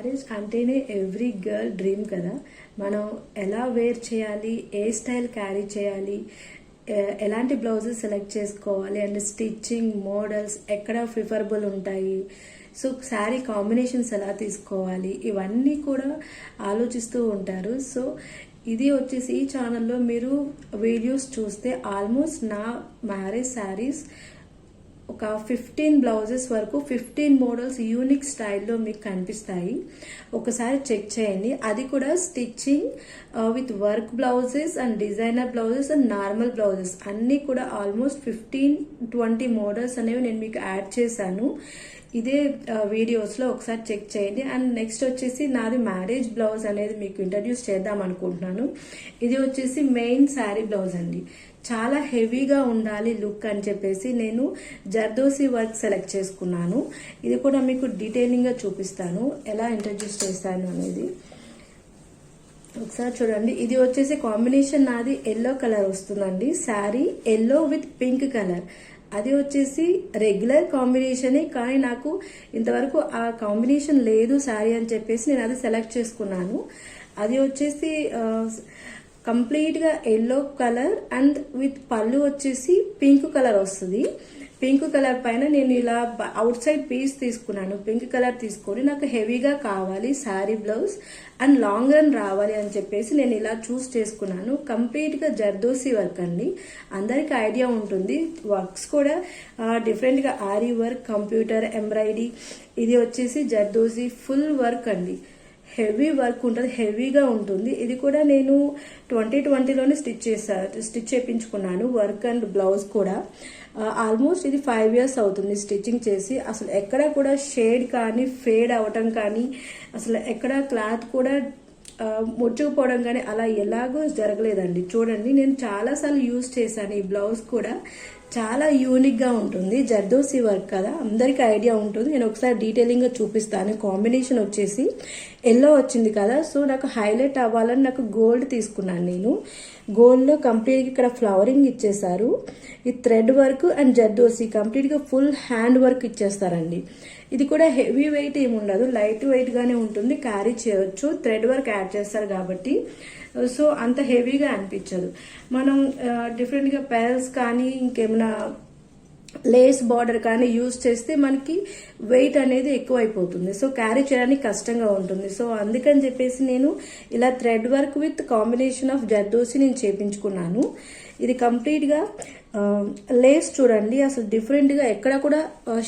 Marriage అంటేనే every girl dream కదా. మనం ఎలా వేర్ చేయాలి, ఏ స్టైల్ క్యారీ చేయాలి, ఎలాంటి బ్లౌజెస్ సెలెక్ట్ చేసుకోవాలి అండ్ స్టిచ్చింగ్ మోడల్స్ ఎక్కడ ప్రిఫరబుల్ ఉంటాయి, సో శారీ కాంబినేషన్స్ ఎలా తీసుకోవాలి, ఇవన్నీ కూడా ఆలోచిస్తూ ఉంటారు. సో ఇది వచ్చేసి ఈ ఛానల్లో మీరు వీడియోస్ చూస్తే ఆల్మోస్ట్ నా మ్యారేజ్ శారీస్ ఒక 15 బ్లౌజెస్ వరకు 15 మోడల్స్ యూనిక్ స్టైల్లో మీకు కనిపిస్తాయి. ఒకసారి చెక్ చేయండి. అది కూడా stitching with work blouses and designer blouses and normal blouses అన్నీ కూడా ఆల్మోస్ట్ 15-20 మోడల్స్ అనేవి నేను మీకు యాడ్ చేశాను. ఇదే వీడియోస్లో ఒకసారి చెక్ చేయండి. అండ్ నెక్స్ట్ వచ్చేసి నాది మ్యారేజ్ బ్లౌజ్ అనేది మీకు ఇంట్రడ్యూస్ చేద్దాం అనుకుంటున్నాను. ఇది వచ్చేసి మెయిన్ శారీ బ్లౌజ్ అండి. చాలా హెవీగా ఉండాలి లుక్ అని చెప్పేసి నేను జర్దోసి వర్క్ సెలెక్ట్ చేసుకున్నాను. ఇది కూడా మీకు డీటెయిలింగ్గా చూపిస్తాను ఎలా ఇంట్రడ్యూస్ చేస్తాను అనేది. ఒకసారి చూడండి. ఇది వచ్చేసి కాంబినేషన్ నాది ఎల్లో కలర్ వస్తుందండి. Sari yellow with pink colour. అది వచ్చేసి రెగ్యులర్ కాంబినేషనే, కానీ నాకు ఇంతవరకు ఆ కాంబినేషన్ లేదు శారీ అని చెప్పేసి నేను అది సెలెక్ట్ చేసుకున్నాను. అది వచ్చేసి కంప్లీట్గా ఎల్లో కలర్ అండ్ విత్ పళ్ళు వచ్చేసి పింక్ కలర్ వస్తుంది. పింక్ కలర్ పైన నేను ఇలా అవుట్ సైడ్ పీస్ తీసుకున్నాను. పింక్ కలర్ తీసుకొని నాకు హెవీగా కావాలి sari blouse and long run రావాలి అని చెప్పేసి నేను ఇలా చూస్ చేసుకున్నాను. కంప్లీట్గా జర్దోసి వర్క్ అండి. అందరికి ఐడియా ఉంటుంది. వర్క్స్ కూడా డిఫరెంట్గా ఆరీ వర్క్, కంప్యూటర్ ఎంబ్రాయిడరీ. ఇది వచ్చేసి జర్దోసి ఫుల్ వర్క్ అండి. హెవీ వర్క్ ఉంటుంది, హెవీగా ఉంటుంది. ఇది కూడా నేను 2020లోనే స్టిచ్ చేయించుకున్నాను. వర్క్ అండ్ బ్లౌజ్ కూడా ఆల్మోస్ట్ ఇది 5 years అవుతుంది స్టిచ్చింగ్ చేసి. అసలు ఎక్కడ కూడా షేడ్ కానీ ఫేడ్ అవ్వటం కానీ, అసలు ఎక్కడ క్లాత్ కూడా ముచ్చుకుపోవడం కానీ అలా ఎలాగో జరగలేదండి. చూడండి, నేను చాలాసార్లు యూజ్ చేశాను. ఈ బ్లౌజ్ కూడా చాలా యూనిక్గా ఉంటుంది. జర్దోసి వర్క్ కదా, అందరికీ ఐడియా ఉంటుంది. నేను ఒకసారి డీటెయిలింగ్గా చూపిస్తాను. కాంబినేషన్ వచ్చేసి ఎల్లో వచ్చింది కదా, సో నాకు హైలైట్ అవ్వాలని నాకు గోల్డ్ తీసుకున్నాను. నేను గోల్డ్లో కంప్లీట్గా ఇక్కడ ఫ్లవరింగ్ ఇచ్చేసారు. ఈ థ్రెడ్ వర్క్ అండ్ జర్దోసి కంప్లీట్గా ఫుల్ హ్యాండ్ వర్క్ ఇచ్చేస్తారండి. ఇది కూడా హెవీ వెయిట్ ఏమి ఉండదు, లైట్ వెయిట్గానే ఉంటుంది, క్యారీ చేయవచ్చు. థ్రెడ్ వర్క్ యాడ్ చేస్తారు కాబట్టి సో అంత హెవీగా అనిపించదు. మనం డిఫరెంట్గా పెరల్స్ కానీ ఇంకేమైనా లేస్ బార్డర్ కానీ యూజ్ చేస్తే మనకి వెయిట్ అనేది ఎక్కువైపోతుంది. సో క్యారీ చేయడానికి కష్టంగా ఉంటుంది. సో అందుకని చెప్పేసి నేను ఇలా thread work with combination of zardozi నేను చేపించుకున్నాను. ఇది కంప్లీట్గా లేస్ చూడండి, అసలు డిఫరెంట్గా ఎక్కడ కూడా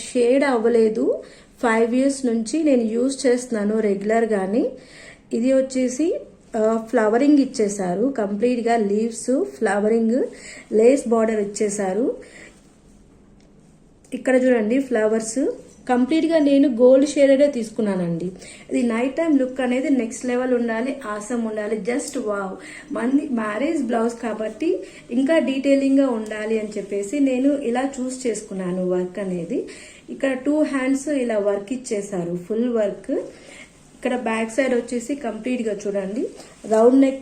షేడ్ అవ్వలేదు. 5 years నుంచి నేను యూజ్ చేస్తున్నాను రెగ్యులర్ గాని. ఇది వచ్చేసి ఫ్లవరింగ్ ఇచ్చేసారు. కంప్లీట్గా లీవ్స్, ఫ్లవరింగ్, లేస్ బార్డర్ ఇచ్చేసారు. ఇక్కడ చూడండి ఫ్లవర్స్. కంప్లీట్గా నేను గోల్డ్ షేడెడే తీసుకున్నానండి. ఇది నైట్ టైం లుక్ అనేది నెక్స్ట్ లెవెల్ ఉండాలి, ఆసమ్ ఉండాలి. Just wow. మంది మ్యారేజ్ బ్లౌజ్ కాబట్టి ఇంకా డీటెయిలింగ్గా ఉండాలి అని చెప్పేసి నేను ఇలా చూస్ చేసుకున్నాను వర్క్ అనేది. ఇక్కడ 2 hands ఇలా వర్క్ ఇచ్చేసారు, ఫుల్ వర్క్. ఇక్కడ బ్యాక్ సైడ్ వచ్చేసి కంప్లీట్గా చూడండి రౌండ్ నెక్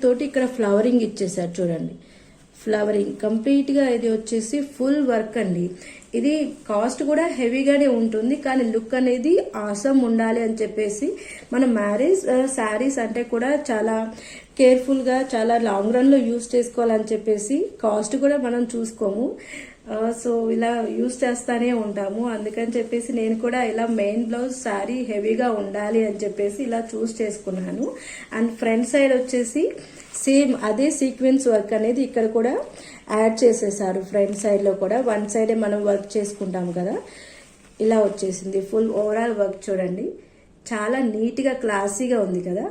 తోటి ఇక్కడ ఫ్లవరింగ్ ఇచ్చేసారు. చూడండి ఫ్లవరింగ్ కంప్లీట్గా. ఇది వచ్చేసి ఫుల్ వర్క్ అండి. ఇది కాస్ట్ కూడా హెవీగానే ఉంటుంది, కానీ లుక్ అనేది ఆసమ్ ఉండాలి అని చెప్పేసి మన మ్యారేజ్ శారీస్ అంటే కూడా చాలా కేర్ఫుల్గా, చాలా లాంగ్ రన్లో యూజ్ చేసుకోవాలని చెప్పేసి కాస్ట్ కూడా మనం చూసుకోము. సో ఇలా యూజ్ చేస్తానే ఉంటాము. అందుకని చెప్పేసి నేను కూడా ఇలా మెయిన్ బ్లౌజ్ శారీ హెవీగా ఉండాలి అని చెప్పేసి ఇలా చూస్ చేసుకున్నాను. అండ్ ఫ్రంట్ సైడ్ వచ్చేసి సేమ్ అదే సీక్వెన్స్ వర్క్ అనేది ఇక్కడ కూడా యాడ్ చేసేసారు. ఫ్రంట్ సైడ్లో కూడా వన్ సైడే మనం వర్క్ చేసుకుంటాం కదా, ఇలా వచ్చేసింది. ఫుల్ ఓవరాల్ వర్క్ చూడండి, చాలా నీట్గా క్లాసీగా ఉంది కదా.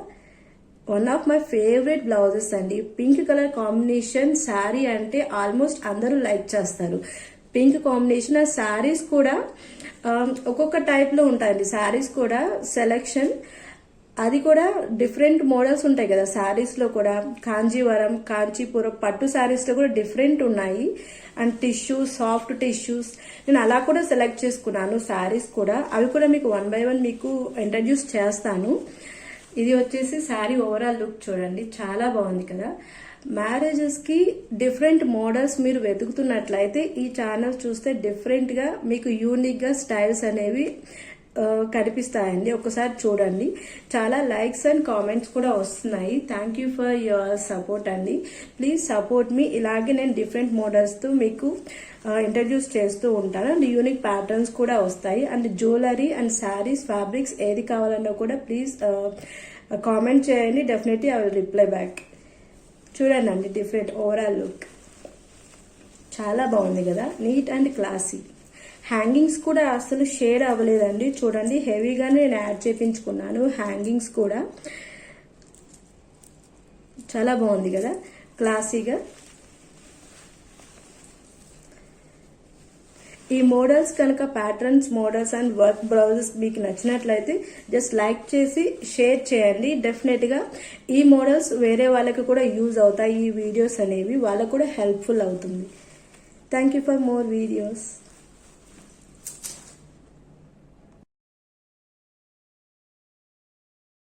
One of my favourite blouses అండి. పింక్ కలర్ కాంబినేషన్ శారీ అంటే ఆల్మోస్ట్ అందరూ లైక్ చేస్తారు. Pink combination. ఆ శారీస్ కూడా ఒక్కొక్క టైప్లో ఉంటాయండి. శారీస్ కూడా సెలెక్షన్ అది కూడా డిఫరెంట్ మోడల్స్ ఉంటాయి కదా శారీస్లో కూడా. కాంజీవరం, కాంచీపురం పట్టు శారీస్లో కూడా డిఫరెంట్ ఉన్నాయి. అండ్ టిష్యూస్, సాఫ్ట్ టిష్యూస్ నేను అలా కూడా సెలెక్ట్ చేసుకున్నాను శారీస్ కూడా. అవి కూడా మీకు 1 by 1 మీకు ఇంట్రడ్యూస్ చేస్తాను. ఇది వచ్చేసి శారీ ఓవరాల్ లుక్ చూడండి, చాలా బాగుంది కదా. మ్యారేజెస్కి డిఫరెంట్ మోడల్స్ మీరు వెతుకుతున్నట్లయితే ఈ ఛానల్ చూస్తే డిఫరెంట్గా మీకు యూనిక్గా స్టైల్స్ అనేవి కనిపిస్తాయండి. ఒకసారి చూడండి. చాలా లైక్స్ అండ్ కామెంట్స్ కూడా వస్తున్నాయి. Thank you for your support అండి. ప్లీజ్ సపోర్ట్ మీ. ఇలాగే నేను డిఫరెంట్ మోడల్స్తో మీకు ఇంట్రడ్యూస్ చేస్తూ ఉంటాను. అండ్ యూనిక్ ప్యాటర్న్స్ కూడా వస్తాయి. And jewellery and saris fabrics ఏది కావాలన్నా కూడా ప్లీజ్ కామెంట్ చేయండి. Definitely I will reply back. చూడండి అండి డిఫరెంట్ ఓవరాల్ లుక్ చాలా బాగుంది కదా, నీట్ అండ్ క్లాసీ. హ్యాంగింగ్స్ కూడా అసలు షేడ్ అవ్వలేదండి. చూడండి హెవీగానే నేను యాడ్ చేయించుకున్నాను. హ్యాంగింగ్స్ కూడా చాలా బాగుంది కదా, క్లాసీగా. ఈ మోడల్స్ కనుక patterns, models and work blouses మీకు నచ్చినట్లయితే జస్ట్ లైక్ చేసి షేర్ చేయండి. డెఫినెట్గా ఈ మోడల్స్ వేరే వాళ్ళకి కూడా యూజ్ అవుతాయి. ఈ వీడియోస్ అనేవి వాళ్ళకు కూడా హెల్ప్ఫుల్ అవుతుంది. Thank you for more videos.